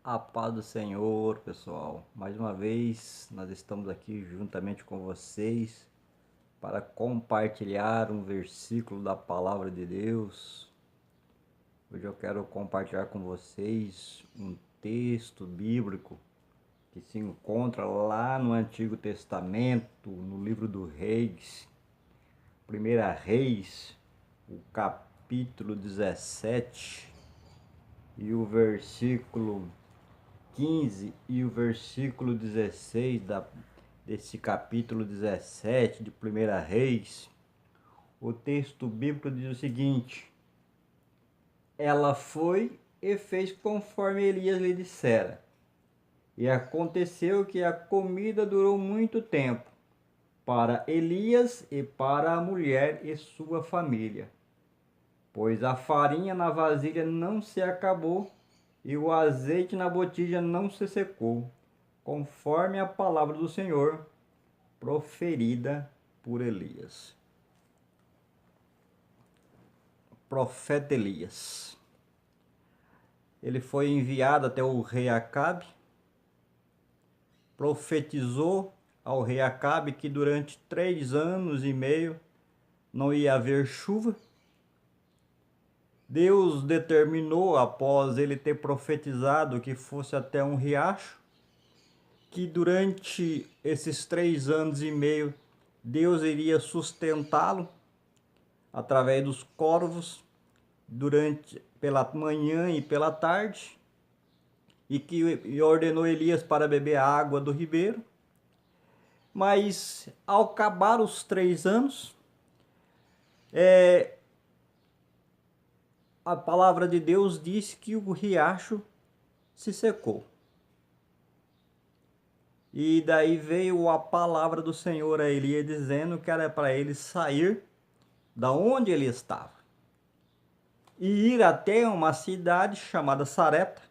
A paz do Senhor, pessoal. Mais uma vez, nós estamos aqui juntamente com vocês para compartilhar um versículo da palavra de Deus. Hoje eu quero compartilhar com vocês um texto bíblico que se encontra lá no Antigo Testamento, no livro do Reis, 1 Reis, o capítulo 17 e o versículo 15 e o versículo 16 desse capítulo 17 de 1 Reis. O texto bíblico diz o seguinte: ela foi e fez conforme Elias lhe dissera. E aconteceu que a comida durou muito tempo para Elias e para a mulher e sua família, pois a farinha na vasilha não se acabou e o azeite na botija não se secou, conforme a palavra do Senhor proferida por Elias. Profeta Elias. Ele foi enviado até o rei Acabe, profetizou ao rei Acabe que durante 3 anos e meio não ia haver chuva. Deus determinou, após ele ter profetizado, que fosse até um riacho, que durante esses 3 anos e meio Deus iria sustentá-lo através dos corvos pela manhã e pela tarde, e que ordenou Elias para beber a água do ribeiro. Mas ao acabar os 3 anos, a palavra de Deus diz que o riacho se secou. E daí veio a palavra do Senhor a Elias dizendo que era para ele sair da onde ele estava e ir até uma cidade chamada Sarepta,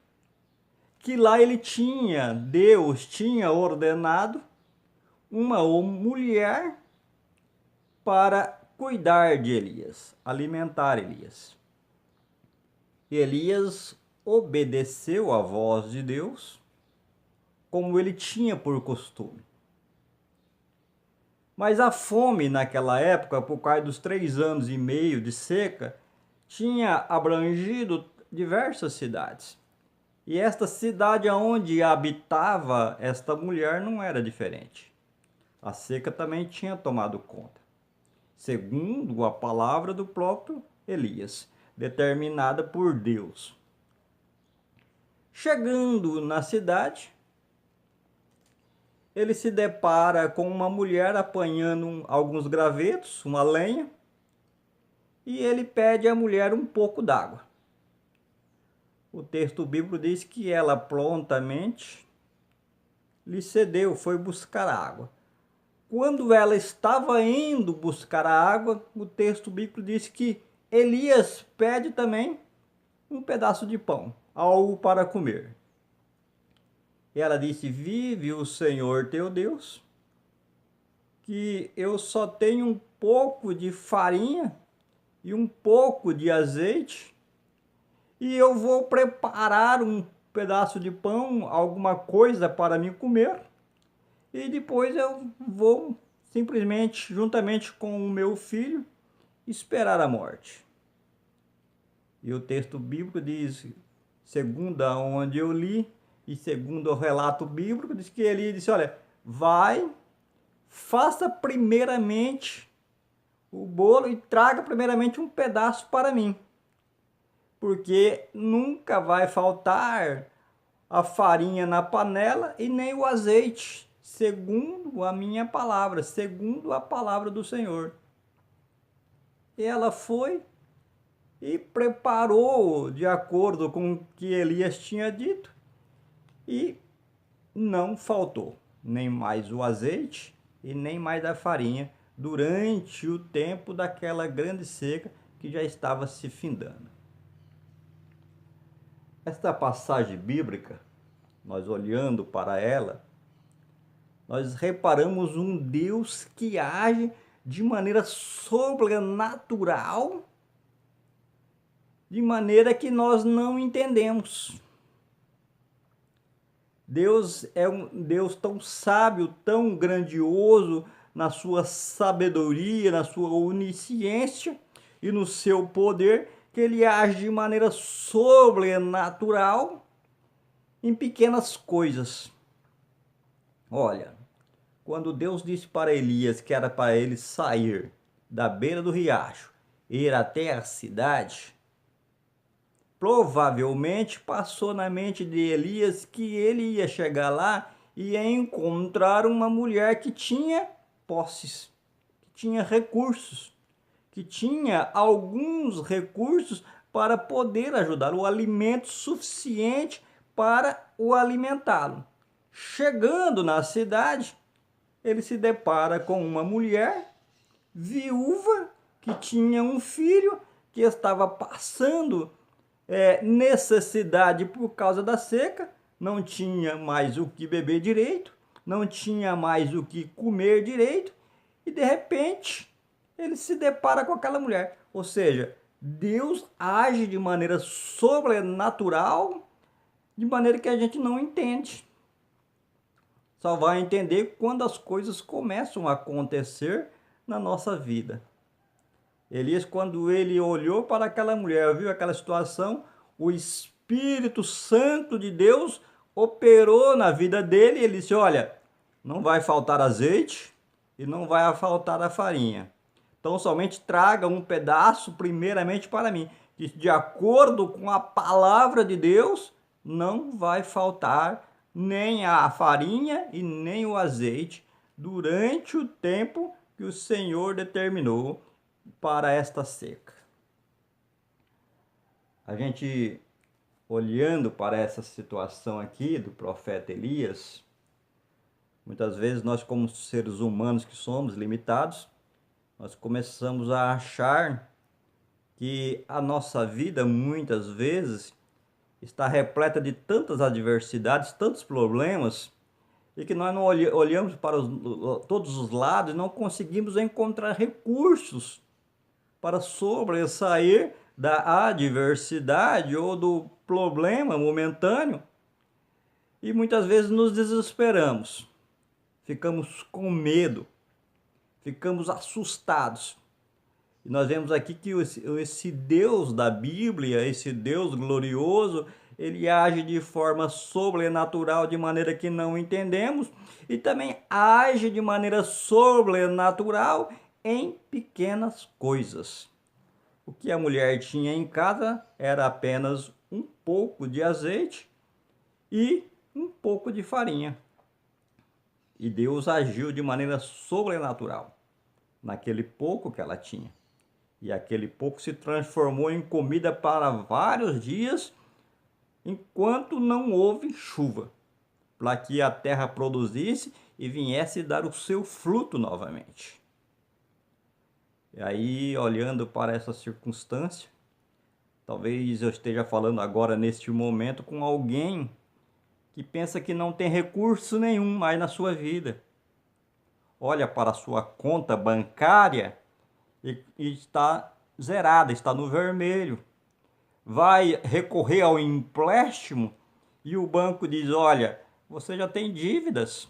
que lá Deus tinha ordenado uma mulher para cuidar de Elias, alimentar Elias. Elias obedeceu à voz de Deus, como ele tinha por costume. Mas a fome naquela época, por causa dos 3 anos e meio de seca, tinha abrangido diversas cidades. E esta cidade onde habitava esta mulher não era diferente. A seca também tinha tomado conta, segundo a palavra do próprio Elias, determinada por Deus. Chegando na cidade, ele se depara com uma mulher apanhando alguns gravetos, uma lenha, e ele pede à mulher um pouco d'água. O texto bíblico diz que ela prontamente lhe cedeu, foi buscar água. Quando ela estava indo buscar a água, o texto bíblico diz que Elias pede também um pedaço de pão, algo para comer. E ela disse: vive o Senhor teu Deus, que eu só tenho um pouco de farinha e um pouco de azeite, e eu vou preparar um pedaço de pão, alguma coisa para me comer, e depois eu vou simplesmente, juntamente com o meu filho, esperar a morte. E o texto bíblico diz, segundo onde eu li, e segundo o relato bíblico, diz que ele disse: olha, vai, faça primeiramente o bolo e traga primeiramente um pedaço para mim, porque nunca vai faltar a farinha na panela e nem o azeite, segundo a minha palavra, segundo a palavra do Senhor. E ela foi e preparou de acordo com o que Elias tinha dito, e não faltou nem mais o azeite e nem mais a farinha durante o tempo daquela grande seca que já estava se findando. Esta passagem bíblica, nós olhando para ela, nós reparamos um Deus que age de maneira sobrenatural, de maneira que nós não entendemos. Deus é um Deus tão sábio, tão grandioso na sua sabedoria, na sua onisciência e no seu poder, que ele age de maneira sobrenatural em pequenas coisas. Olha, quando Deus disse para Elias que era para ele sair da beira do riacho e ir até a cidade, provavelmente passou na mente de Elias que ele ia chegar lá e ia encontrar uma mulher que tinha posses, que tinha recursos, que tinha alguns recursos para poder ajudar, o alimento suficiente para o alimentá-lo. Chegando na cidade, ele se depara com uma mulher viúva que tinha um filho que estava passando necessidade por causa da seca, não tinha mais o que beber direito, não tinha mais o que comer direito, e de repente ele se depara com aquela mulher. Ou seja, Deus age de maneira sobrenatural, de maneira que a gente não entende. Só vai entender quando as coisas começam a acontecer na nossa vida. Elias, quando ele olhou para aquela mulher, viu aquela situação, o Espírito Santo de Deus operou na vida dele e ele disse: olha, não vai faltar azeite e não vai faltar a farinha. Então somente traga um pedaço primeiramente para mim, que de acordo com a palavra de Deus, não vai faltar nem a farinha e nem o azeite durante o tempo que o Senhor determinou para esta seca. A gente, olhando para essa situação aqui do profeta Elias, muitas vezes nós, como seres humanos que somos limitados, nós começamos a achar que a nossa vida muitas vezes está repleta de tantas adversidades, tantos problemas, e que nós não olhamos para todos os lados e não conseguimos encontrar recursos para sobressair da adversidade ou do problema momentâneo, e muitas vezes nos desesperamos, ficamos com medo, ficamos assustados. E nós vemos aqui que esse Deus da Bíblia, esse Deus glorioso, ele age de forma sobrenatural, de maneira que não entendemos, e também age de maneira sobrenatural em pequenas coisas. O que a mulher tinha em casa era apenas um pouco de azeite e um pouco de farinha. E Deus agiu de maneira sobrenatural naquele pouco que ela tinha. E aquele pouco se transformou em comida para vários dias, enquanto não houve chuva, para que a terra produzisse e viesse dar o seu fruto novamente. E aí, olhando para essa circunstância, talvez eu esteja falando agora, neste momento, com alguém que pensa que não tem recurso nenhum mais na sua vida. Olha para a sua conta bancária e está zerada, está no vermelho. Vai recorrer ao empréstimo e o banco diz: olha, você já tem dívidas,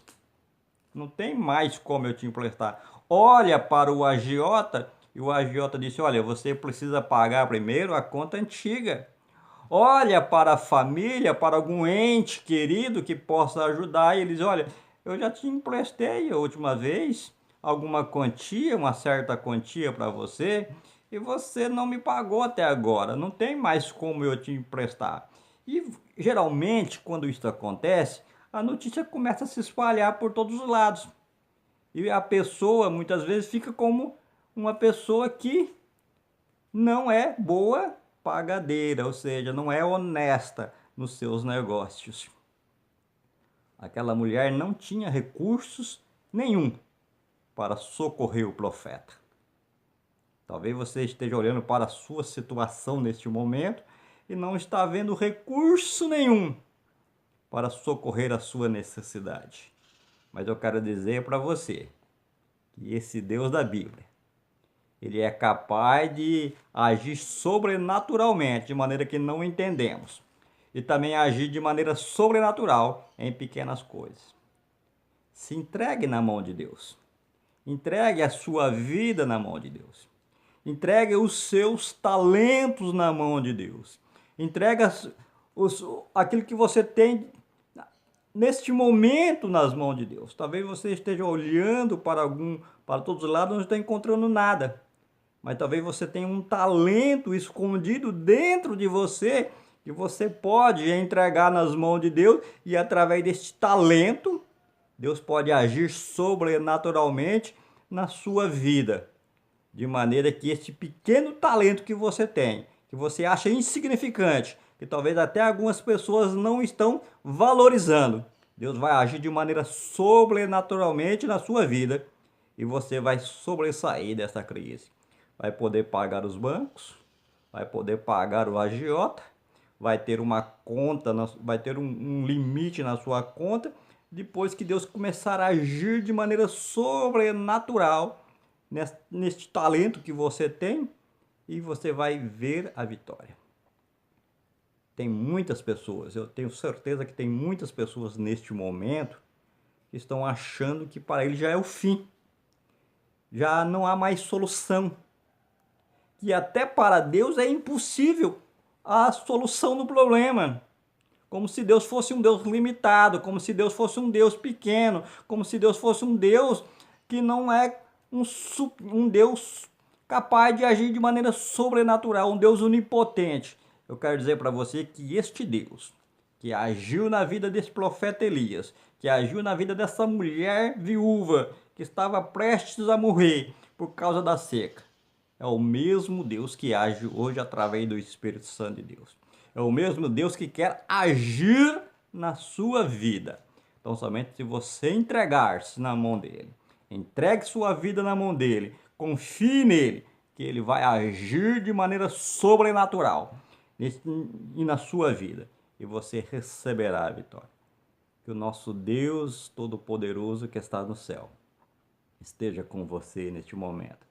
não tem mais como eu te emprestar. Olha para o agiota e o agiota disse: olha, você precisa pagar primeiro a conta antiga. Olha para a família, para algum ente querido que possa ajudar, e eles: olha, eu já te emprestei a última vez alguma quantia, uma certa quantia para você, e você não me pagou até agora, não tem mais como eu te emprestar. E geralmente, quando isso acontece, a notícia começa a se espalhar por todos os lados. E a pessoa muitas vezes fica como uma pessoa que não é boa pagadeira, ou seja, não é honesta nos seus negócios. Aquela mulher não tinha recursos nenhum para socorrer o profeta. Talvez você esteja olhando para a sua situação neste momento e não está vendo recurso nenhum para socorrer a sua necessidade. Mas eu quero dizer para você que esse Deus da Bíblia, ele é capaz de agir sobrenaturalmente, de maneira que não entendemos. e também agir de maneira sobrenatural em pequenas coisas. Se entregue na mão de Deus. Entregue a sua vida na mão de Deus. Entregue os seus talentos na mão de Deus. Entregue aquilo que você tem neste momento nas mãos de Deus. Talvez você esteja olhando para todos os lados, não está encontrando nada. Mas talvez você tenha um talento escondido dentro de você que você pode entregar nas mãos de Deus, e através deste talento Deus pode agir sobrenaturalmente na sua vida, de maneira que este pequeno talento que você tem, que você acha insignificante, que talvez até algumas pessoas não estão valorizando, Deus vai agir de maneira sobrenaturalmente na sua vida e você vai sobressair dessa crise. Vai poder pagar os bancos, vai poder pagar o agiota, vai ter uma conta, vai ter um limite na sua conta, depois que Deus começar a agir de maneira sobrenatural neste talento que você tem, e você vai ver a vitória. Tem muitas pessoas, eu tenho certeza que tem muitas pessoas neste momento que estão achando que para eles já é o fim, já não há mais solução, que até para Deus é impossível a solução do problema. Como se Deus fosse um Deus limitado, como se Deus fosse um Deus pequeno, como se Deus fosse um Deus que não é um Deus capaz de agir de maneira sobrenatural, um Deus onipotente. Eu quero dizer para você que este Deus, que agiu na vida desse profeta Elias, que agiu na vida dessa mulher viúva, que estava prestes a morrer por causa da seca, é o mesmo Deus que age hoje através do Espírito Santo de Deus. É o mesmo Deus que quer agir na sua vida. Então, somente se você entregar-se na mão dele, entregue sua vida na mão dele, confie nele, que ele vai agir de maneira sobrenatural e na sua vida, e você receberá a vitória. Que o nosso Deus Todo-Poderoso que está no céu esteja com você neste momento.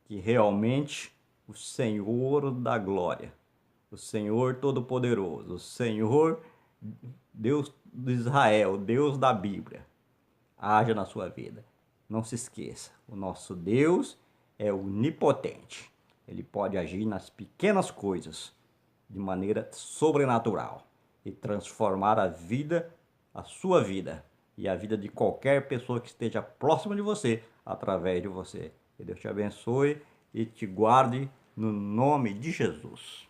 Que realmente o Senhor da glória, o Senhor Todo-Poderoso, o Senhor Deus de Israel, Deus da Bíblia, haja na sua vida. Não se esqueça, o nosso Deus é onipotente. Ele pode agir nas pequenas coisas de maneira sobrenatural e transformar a sua vida e a vida de qualquer pessoa que esteja próxima de você, através de você. Que Deus te abençoe e te guarde no nome de Jesus.